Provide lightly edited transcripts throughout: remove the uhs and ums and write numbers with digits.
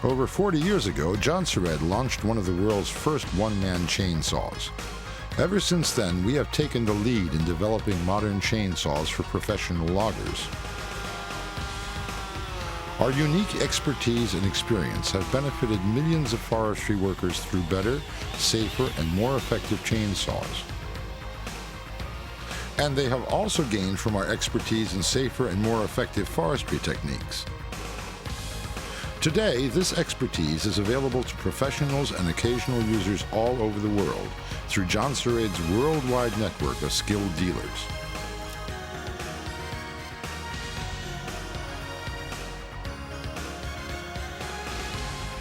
Over 40 years ago, John Sered launched one of the world's first one-man chainsaws. Ever since then, we have taken the lead in developing modern chainsaws for professional loggers. Our unique expertise and experience have benefited millions of forestry workers through better, safer, and more effective chainsaws. And they have also gained from our expertise in safer and more effective forestry techniques. Today, this expertise is available to professionals and occasional users all over the world through John Sered's worldwide network of skilled dealers.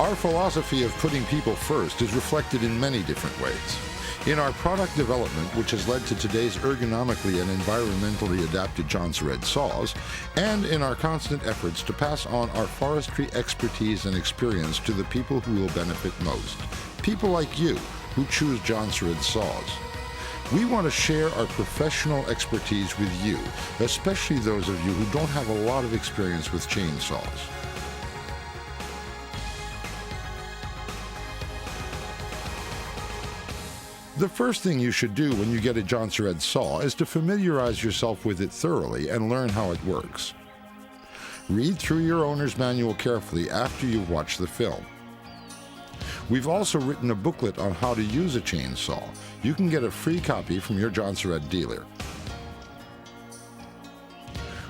Our philosophy of putting people first is reflected in many different ways. In our product development, which has led to today's ergonomically and environmentally adapted John Sered saws, and in our constant efforts to pass on our forestry expertise and experience to the people who will benefit most, people like you who choose John Sered saws. We want to share our professional expertise with you, especially those of you who don't have a lot of experience with chainsaws. The first thing you should do when you get a John Sered saw is to familiarize yourself with it thoroughly and learn how it works. Read through your owner's manual carefully after you've watched the film. We've also written a booklet on how to use a chainsaw. You can get a free copy from your John Sered dealer.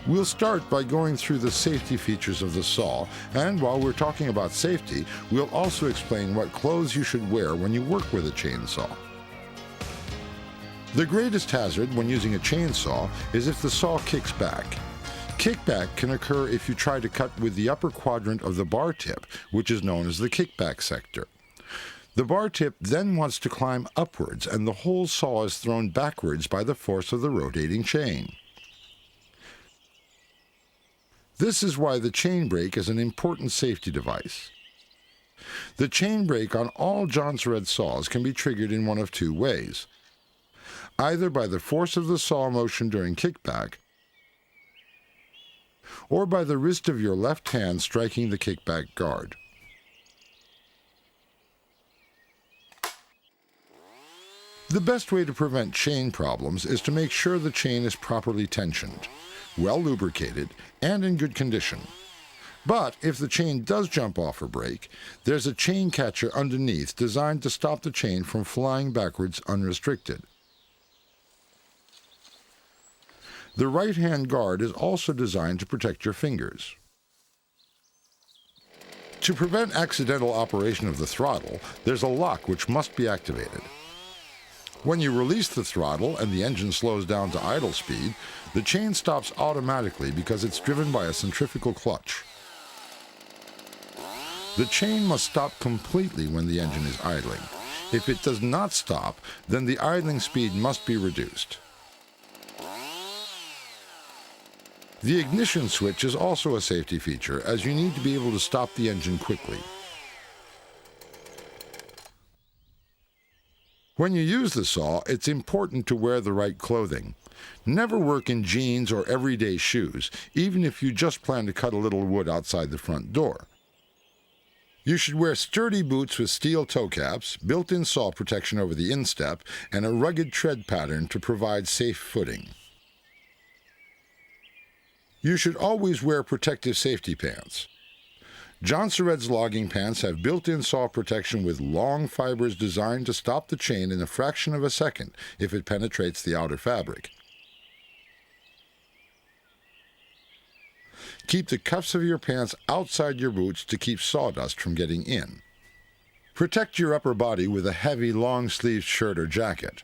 We'll start by going through the safety features of the saw, and while we're talking about safety, we'll also explain what clothes you should wear when you work with a chainsaw. The greatest hazard when using a chainsaw is if the saw kicks back. Kickback can occur if you try to cut with the upper quadrant of the bar tip, which is known as the kickback sector. The bar tip then wants to climb upwards, and the whole saw is thrown backwards by the force of the rotating chain. This is why the chain brake is an important safety device. The chain brake on all John Sered saws can be triggered in one of two ways. Either by the force of the saw motion during kickback, or by the wrist of your left hand striking the kickback guard. The best way to prevent chain problems is to make sure the chain is properly tensioned, well lubricated, and in good condition. But if the chain does jump off or break, there's a chain catcher underneath designed to stop the chain from flying backwards unrestricted. The right-hand guard is also designed to protect your fingers. To prevent accidental operation of the throttle, there's a lock which must be activated. When you release the throttle and the engine slows down to idle speed, the chain stops automatically because it's driven by a centrifugal clutch. The chain must stop completely when the engine is idling. If it does not stop, then the idling speed must be reduced. The ignition switch is also a safety feature, as you need to be able to stop the engine quickly. When you use the saw, it's important to wear the right clothing. Never work in jeans or everyday shoes, even if you just plan to cut a little wood outside the front door. You should wear sturdy boots with steel toe caps, built-in saw protection over the instep, and a rugged tread pattern to provide safe footing. You should always wear protective safety pants. John Sered's logging pants have built-in saw protection with long fibers designed to stop the chain in a fraction of a second if it penetrates the outer fabric. Keep the cuffs of your pants outside your boots to keep sawdust from getting in. Protect your upper body with a heavy long-sleeved shirt or jacket.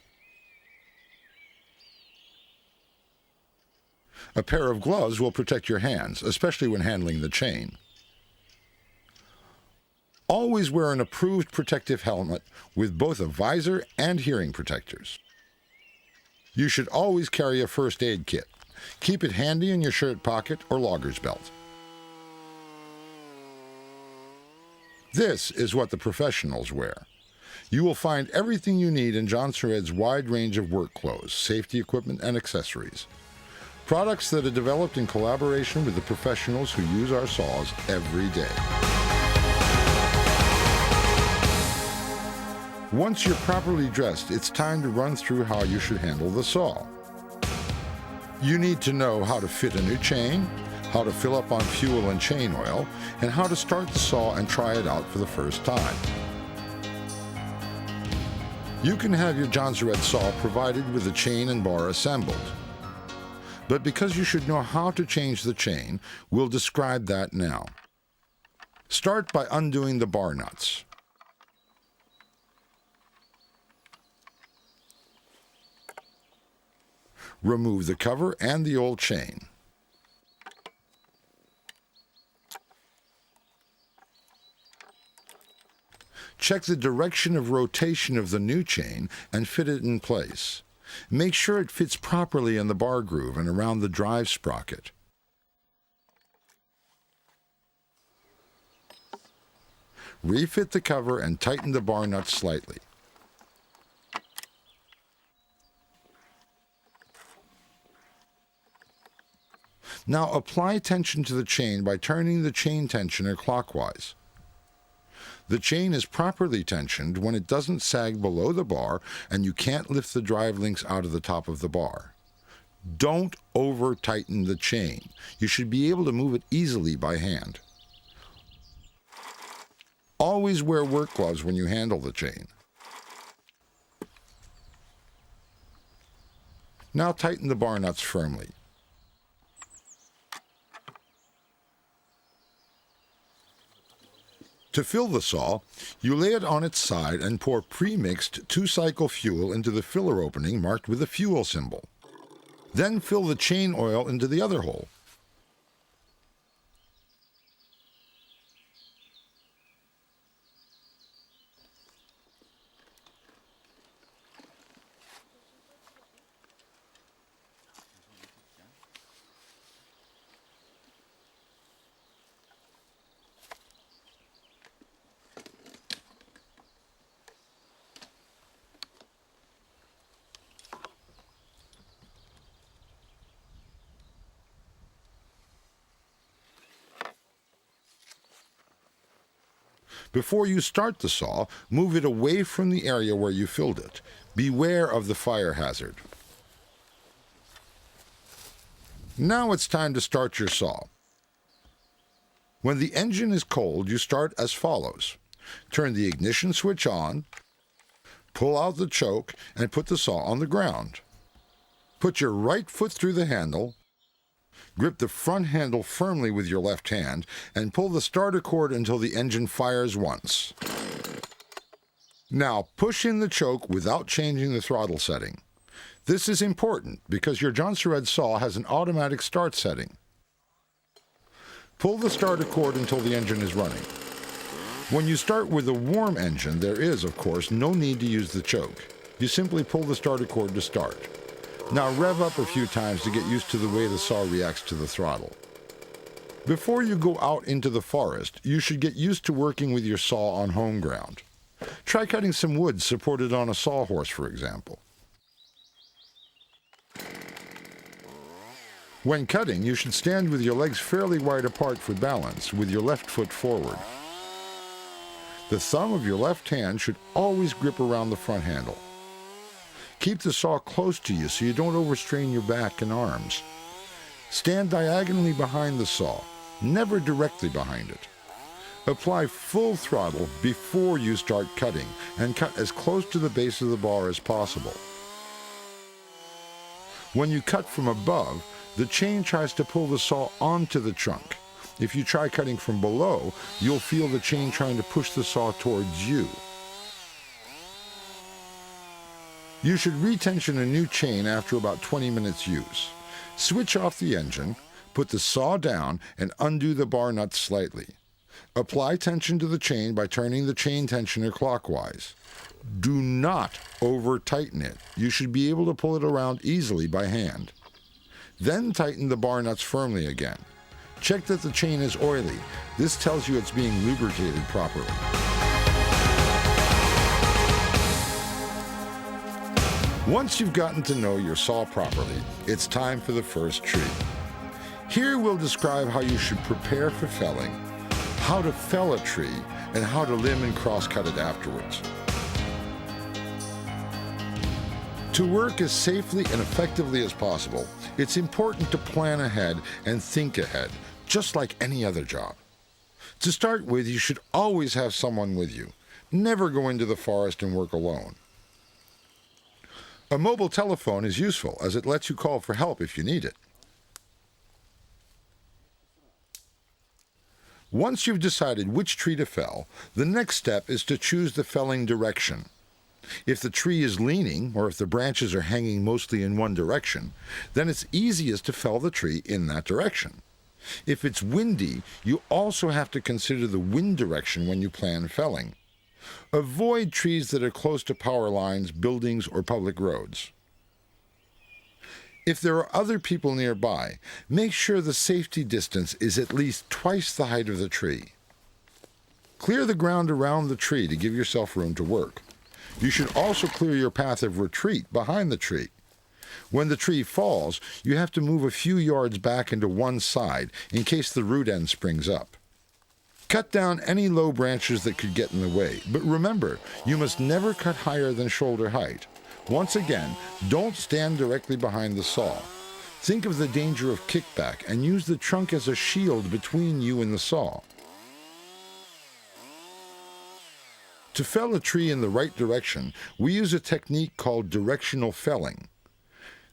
A pair of gloves will protect your hands, especially when handling the chain. Always wear an approved protective helmet with both a visor and hearing protectors. You should always carry a first aid kit. Keep it handy in your shirt pocket or logger's belt. This is what the professionals wear. You will find everything you need in John Sered's wide range of work clothes, safety equipment, and accessories. Products that are developed in collaboration with the professionals who use our saws every day. Once you're properly dressed, it's time to run through how you should handle the saw. You need to know how to fit a new chain, how to fill up on fuel and chain oil, and how to start the saw and try it out for the first time. You can have your Jonsered saw provided with the chain and bar assembled. But because you should know how to change the chain, we'll describe that now. Start by undoing the bar nuts. Remove the cover and the old chain. Check the direction of rotation of the new chain and fit it in place. Make sure it fits properly in the bar groove and around the drive sprocket. Refit the cover and tighten the bar nuts slightly. Now apply tension to the chain by turning the chain tensioner clockwise. The chain is properly tensioned when it doesn't sag below the bar and you can't lift the drive links out of the top of the bar. Don't over-tighten the chain. You should be able to move it easily by hand. Always wear work gloves when you handle the chain. Now tighten the bar nuts firmly. To fill the saw, you lay it on its side and pour pre-mixed 2-cycle fuel into the filler opening marked with a fuel symbol. Then fill the chain oil into the other hole. Before you start the saw, move it away from the area where you filled it. Beware of the fire hazard. Now it's time to start your saw. When the engine is cold, you start as follows. Turn the ignition switch on, pull out the choke, and put the saw on the ground. Put your right foot through the handle, grip the front handle firmly with your left hand, and pull the starter cord until the engine fires once. Now push in the choke without changing the throttle setting. This is important because your Jonsered saw has an automatic start setting. Pull the starter cord until the engine is running. When you start with a warm engine, there is, of course, no need to use the choke. You simply pull the starter cord to start. Now rev up a few times to get used to the way the saw reacts to the throttle. Before you go out into the forest, you should get used to working with your saw on home ground. Try cutting some wood supported on a sawhorse, for example. When cutting, you should stand with your legs fairly wide apart for balance, with your left foot forward. The thumb of your left hand should always grip around the front handle. Keep the saw close to you so you don't overstrain your back and arms. Stand diagonally behind the saw, never directly behind it. Apply full throttle before you start cutting and cut as close to the base of the bar as possible. When you cut from above, the chain tries to pull the saw onto the trunk. If you try cutting from below, you'll feel the chain trying to push the saw towards you. You should retension a new chain after about 20 minutes use. Switch off the engine, put the saw down, and undo the bar nuts slightly. Apply tension to the chain by turning the chain tensioner clockwise. Do not over-tighten it. You should be able to pull it around easily by hand. Then tighten the bar nuts firmly again. Check that the chain is oily. This tells you it's being lubricated properly. Once you've gotten to know your saw properly, it's time for the first tree. Here we'll describe how you should prepare for felling, how to fell a tree, and how to limb and cross-cut it afterwards. To work as safely and effectively as possible, it's important to plan ahead and think ahead, just like any other job. To start with, you should always have someone with you. Never go into the forest and work alone. A mobile telephone is useful as it lets you call for help if you need it. Once you've decided which tree to fell, the next step is to choose the felling direction. If the tree is leaning, or if the branches are hanging mostly in one direction, then it's easiest to fell the tree in that direction. If it's windy, you also have to consider the wind direction when you plan felling. Avoid trees that are close to power lines, buildings, or public roads. If there are other people nearby, make sure the safety distance is at least twice the height of the tree. Clear the ground around the tree to give yourself room to work. You should also clear your path of retreat behind the tree. When the tree falls, you have to move a few yards back into one side in case the root end springs up. Cut down any low branches that could get in the way, but remember, you must never cut higher than shoulder height. Once again, don't stand directly behind the saw. Think of the danger of kickback and use the trunk as a shield between you and the saw. To fell a tree in the right direction, we use a technique called directional felling.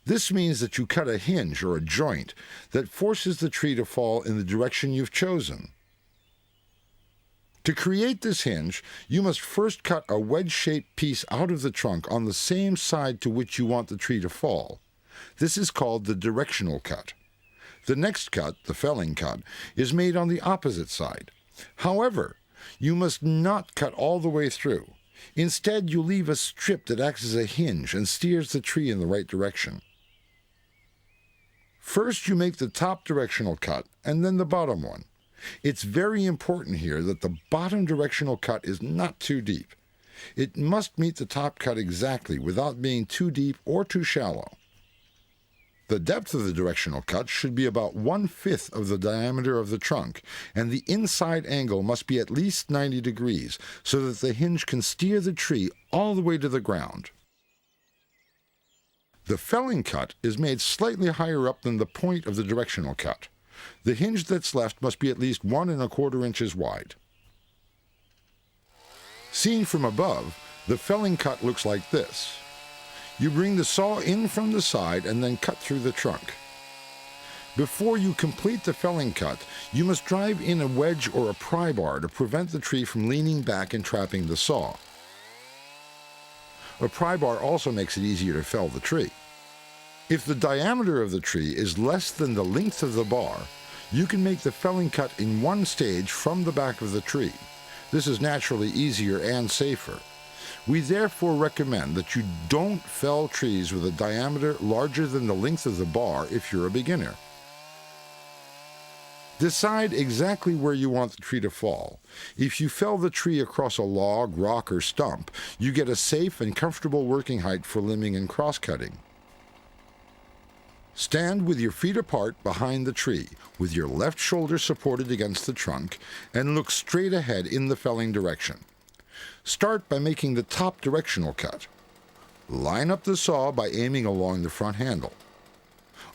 This means that you cut a hinge or a joint that forces the tree to fall in the direction you've chosen. To create this hinge, you must first cut a wedge-shaped piece out of the trunk on the same side to which you want the tree to fall. This is called the directional cut. The next cut, the felling cut, is made on the opposite side. However, you must not cut all the way through. Instead, you leave a strip that acts as a hinge and steers the tree in the right direction. First, you make the top directional cut and then the bottom one. It's very important here that the bottom directional cut is not too deep. It must meet the top cut exactly without being too deep or too shallow. The depth of the directional cut should be about 1/5 of the diameter of the trunk, and the inside angle must be at least 90 degrees so that the hinge can steer the tree all the way to the ground. The felling cut is made slightly higher up than the point of the directional cut. The hinge that's left must be at least 1 1/4 inches wide. Seen from above, the felling cut looks like this. You bring the saw in from the side and then cut through the trunk. Before you complete the felling cut, you must drive in a wedge or a pry bar to prevent the tree from leaning back and trapping the saw. A pry bar also makes it easier to fell the tree. If the diameter of the tree is less than the length of the bar, you can make the felling cut in one stage from the back of the tree. This is naturally easier and safer. We therefore recommend that you don't fell trees with a diameter larger than the length of the bar if you're a beginner. Decide exactly where you want the tree to fall. If you fell the tree across a log, rock, or stump, you get a safe and comfortable working height for limbing and cross-cutting. Stand with your feet apart behind the tree, with your left shoulder supported against the trunk, and look straight ahead in the felling direction. Start by making the top directional cut. Line up the saw by aiming along the front handle.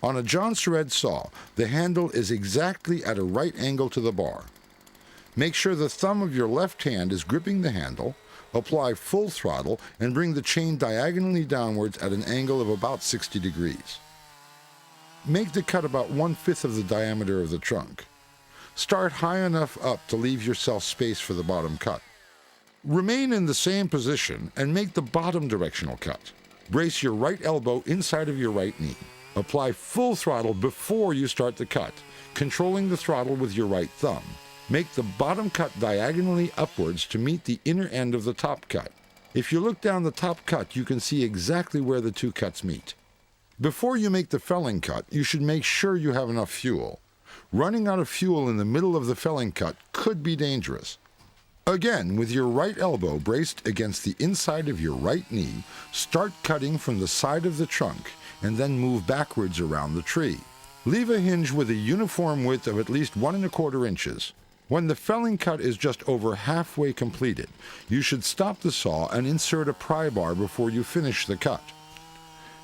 On a John Surred saw, the handle is exactly at a right angle to the bar. Make sure the thumb of your left hand is gripping the handle, apply full throttle, and bring the chain diagonally downwards at an angle of about 60 degrees. Make the cut about 1/5 of the diameter of the trunk. Start high enough up to leave yourself space for the bottom cut. Remain in the same position and make the bottom directional cut. Brace your right elbow inside of your right knee. Apply full throttle before you start the cut, controlling the throttle with your right thumb. Make the bottom cut diagonally upwards to meet the inner end of the top cut. If you look down the top cut, you can see exactly where the two cuts meet. Before you make the felling cut, you should make sure you have enough fuel. Running out of fuel in the middle of the felling cut could be dangerous. Again, with your right elbow braced against the inside of your right knee, start cutting from the side of the trunk and then move backwards around the tree. Leave a hinge with a uniform width of at least 1 1/4 inches. When the felling cut is just over halfway completed, you should stop the saw and insert a pry bar before you finish the cut.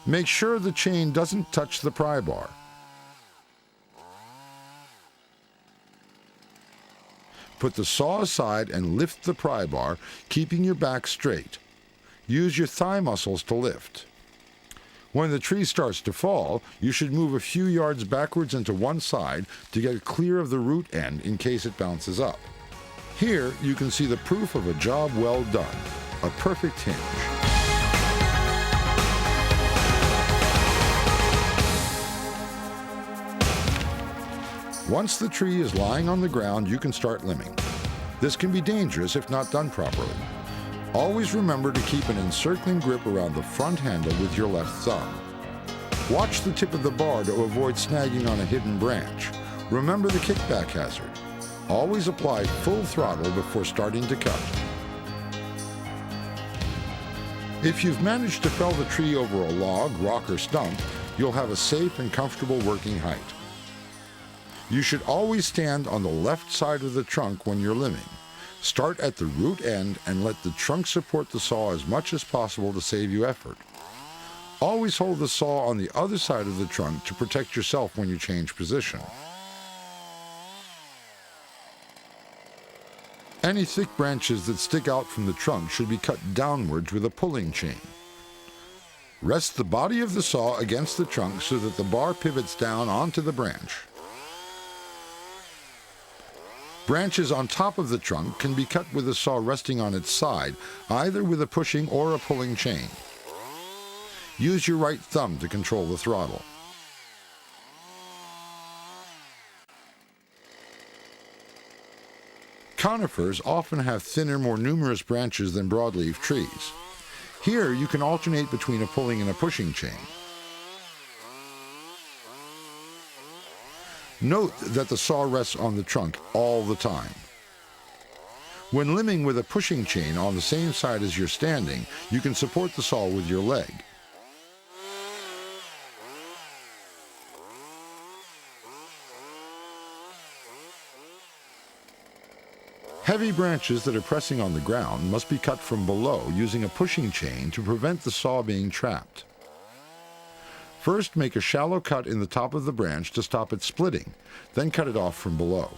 Make sure the chain doesn't touch the pry bar. Put the saw aside and lift the pry bar, keeping your back straight. Use your thigh muscles to lift. When the tree starts to fall, you should move a few yards backwards and to one side to get clear of the root end in case it bounces up. Here you can see the proof of a job well done, a perfect hinge. Once the tree is lying on the ground, you can start limbing. This can be dangerous if not done properly. Always remember to keep an encircling grip around the front handle with your left thumb. Watch the tip of the bar to avoid snagging on a hidden branch. Remember the kickback hazard. Always apply full throttle before starting to cut. If you've managed to fell the tree over a log, rock, or stump, you'll have a safe and comfortable working height. You should always stand on the left side of the trunk when you're limbing. Start at the root end and let the trunk support the saw as much as possible to save you effort. Always hold the saw on the other side of the trunk to protect yourself when you change position. Any thick branches that stick out from the trunk should be cut downwards with a pulling chain. Rest the body of the saw against the trunk so that the bar pivots down onto the branch. Branches on top of the trunk can be cut with the saw resting on its side, either with a pushing or a pulling chain. Use your right thumb to control the throttle. Conifers often have thinner, more numerous branches than broadleaf trees. Here you can alternate between a pulling and a pushing chain. Note that the saw rests on the trunk all the time. When limbing with a pushing chain on the same side as you're standing, you can support the saw with your leg. Heavy branches that are pressing on the ground must be cut from below using a pushing chain to prevent the saw being trapped. First, make a shallow cut in the top of the branch to stop it splitting, then cut it off from below.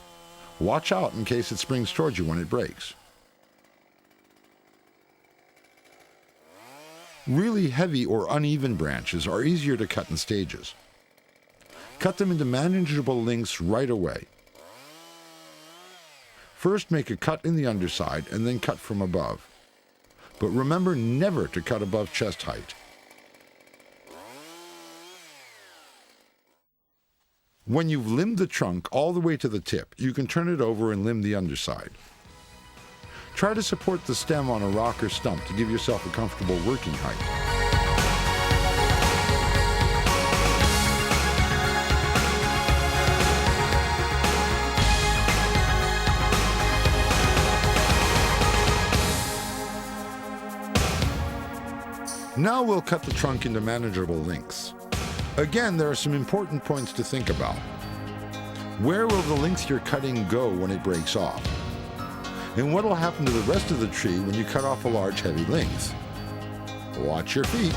Watch out in case it springs towards you when it breaks. Really heavy or uneven branches are easier to cut in stages. Cut them into manageable lengths right away. First, make a cut in the underside and then cut from above. But remember never to cut above chest height. When you've limbed the trunk all the way to the tip, you can turn it over and limb the underside. Try to support the stem on a rock or stump to give yourself a comfortable working height. Now we'll cut the trunk into manageable lengths. Again, there are some important points to think about. Where will the length you're cutting go when it breaks off? And what will happen to the rest of the tree when you cut off a large, heavy length? Watch your feet.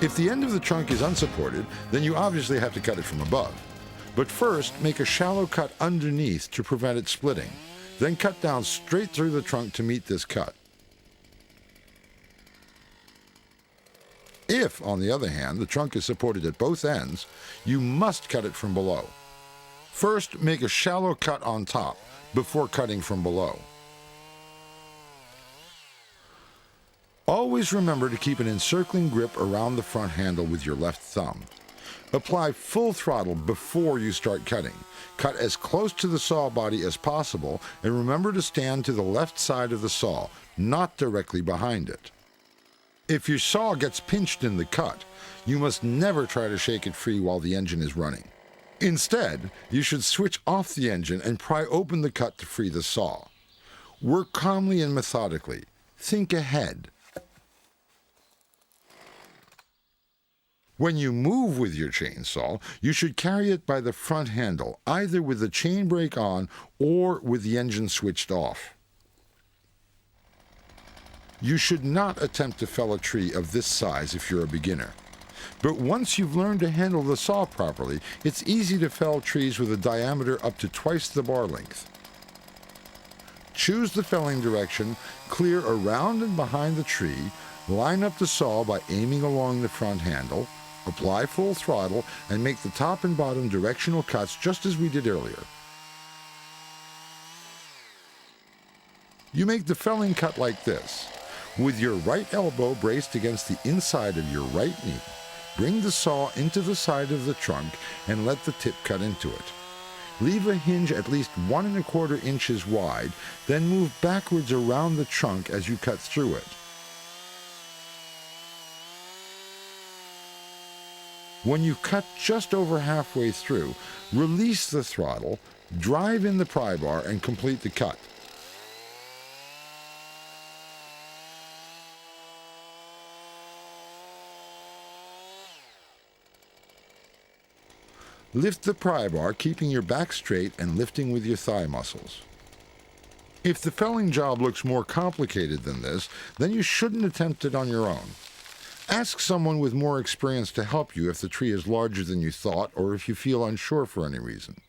If the end of the trunk is unsupported, then you obviously have to cut it from above. But first, make a shallow cut underneath to prevent it splitting. Then cut down straight through the trunk to meet this cut. If, on the other hand, the trunk is supported at both ends, you must cut it from below. First, make a shallow cut on top before cutting from below. Always remember to keep an encircling grip around the front handle with your left thumb. Apply full throttle before you start cutting. Cut as close to the saw body as possible, and remember to stand to the left side of the saw, not directly behind it. If your saw gets pinched in the cut, you must never try to shake it free while the engine is running. Instead, you should switch off the engine and pry open the cut to free the saw. Work calmly and methodically. Think ahead. When you move with your chainsaw, you should carry it by the front handle, either with the chain brake on or with the engine switched off. You should not attempt to fell a tree of this size if you're a beginner. But once you've learned to handle the saw properly, it's easy to fell trees with a diameter up to twice the bar length. Choose the felling direction, clear around and behind the tree, line up the saw by aiming along the front handle, apply full throttle, and make the top and bottom directional cuts just as we did earlier. You make the felling cut like this. With your right elbow braced against the inside of your right knee, bring the saw into the side of the trunk and let the tip cut into it. Leave a hinge at least 1 1/4 inches wide, then move backwards around the trunk as you cut through it. When you cut just over halfway through, release the throttle, drive in the pry bar, and complete the cut. Lift the pry bar, keeping your back straight and lifting with your thigh muscles. If the felling job looks more complicated than this, then you shouldn't attempt it on your own. Ask someone with more experience to help you if the tree is larger than you thought or if you feel unsure for any reason.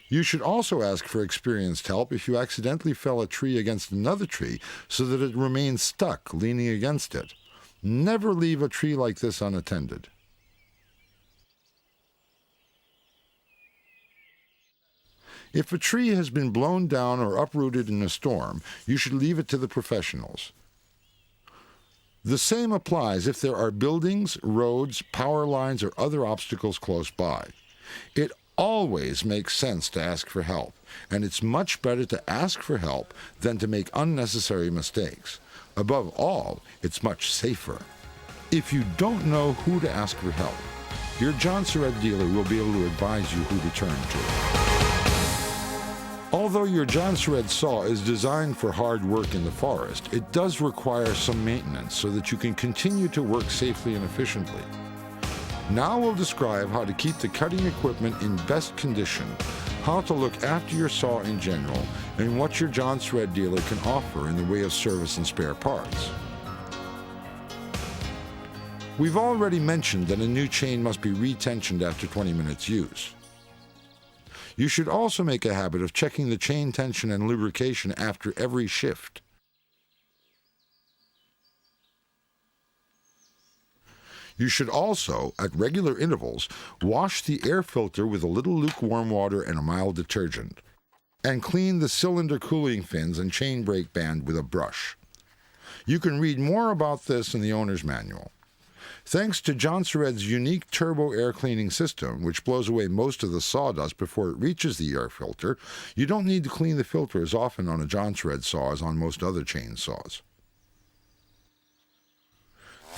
You should also ask for experienced help if you accidentally fell a tree against another tree so that it remains stuck, leaning against it. Never leave a tree like this unattended. If a tree has been blown down or uprooted in a storm, you should leave it to the professionals. The same applies if there are buildings, roads, power lines, or other obstacles close by. It always makes sense to ask for help, and it's much better to ask for help than to make unnecessary mistakes. Above all, it's much safer. If you don't know who to ask for help, your John Surratt dealer will be able to advise you who to turn to. Although your John Surratt saw is designed for hard work in the forest, it does require some maintenance so that you can continue to work safely and efficiently. Now we'll describe how to keep the cutting equipment in best condition, how to look after your saw in general, and what your John Surratt dealer can offer in the way of service and spare parts. We've already mentioned that a new chain must be retensioned after 20 minutes use. You should also make a habit of checking the chain tension and lubrication after every shift. You should also, at regular intervals, wash the air filter with a little lukewarm water and a mild detergent, and clean the cylinder cooling fins and chain brake band with a brush. You can read more about this in the owner's manual. Thanks to John Surratt's unique turbo air cleaning system, which blows away most of the sawdust before it reaches the air filter, you don't need to clean the filter as often on a John Surratt saw as on most other chain saws.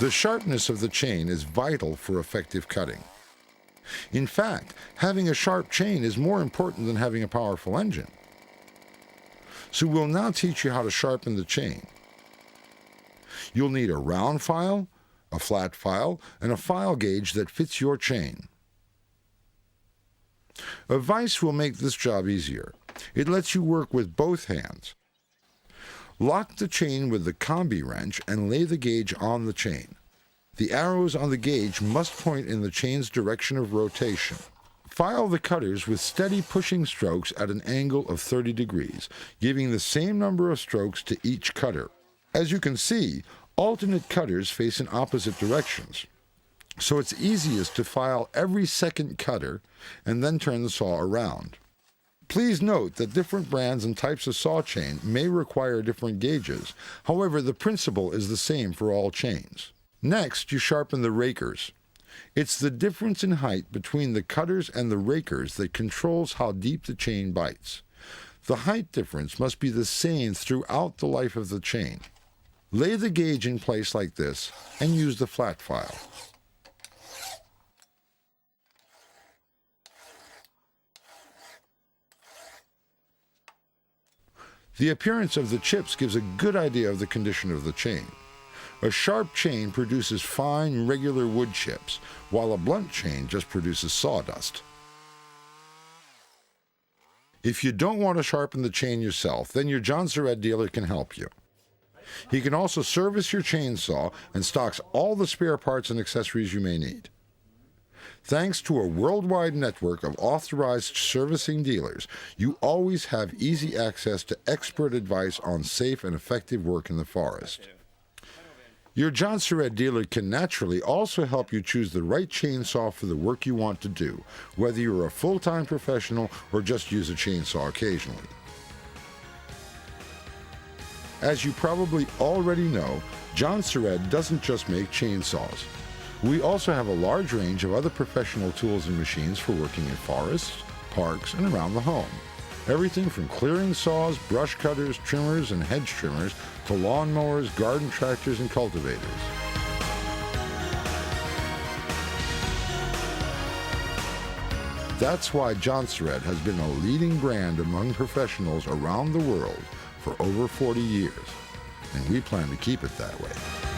The sharpness of the chain is vital for effective cutting. In fact, having a sharp chain is more important than having a powerful engine. So we'll now teach you how to sharpen the chain. You'll need a round file, a flat file, and a file gauge that fits your chain. A vise will make this job easier. It lets you work with both hands. Lock the chain with the combi wrench and lay the gauge on the chain. The arrows on the gauge must point in the chain's direction of rotation. File the cutters with steady pushing strokes at an angle of 30 degrees, giving the same number of strokes to each cutter. As you can see, alternate cutters face in opposite directions, so it's easiest to file every second cutter and then turn the saw around. Please note that different brands and types of saw chain may require different gauges. However, the principle is the same for all chains. Next, you sharpen the rakers. It's the difference in height between the cutters and the rakers that controls how deep the chain bites. The height difference must be the same throughout the life of the chain. Lay the gauge in place like this and use the flat file. The appearance of the chips gives a good idea of the condition of the chain. A sharp chain produces fine, regular wood chips, while a blunt chain just produces sawdust. If you don't want to sharpen the chain yourself, then your John Surratt dealer can help you. He can also service your chainsaw and stocks all the spare parts and accessories you may need. Thanks to a worldwide network of authorized servicing dealers, you always have easy access to expert advice on safe and effective work in the forest. Your John Surratt dealer can naturally also help you choose the right chainsaw for the work you want to do, whether you're a full-time professional or just use a chainsaw occasionally. As you probably already know, John Surratt doesn't just make chainsaws. We also have a large range of other professional tools and machines for working in forests, parks, and around the home. Everything from clearing saws, brush cutters, trimmers, and hedge trimmers to lawn mowers, garden tractors, and cultivators. That's why John Surratt has been a leading brand among professionals around the world for over 40 years, and we plan to keep it that way.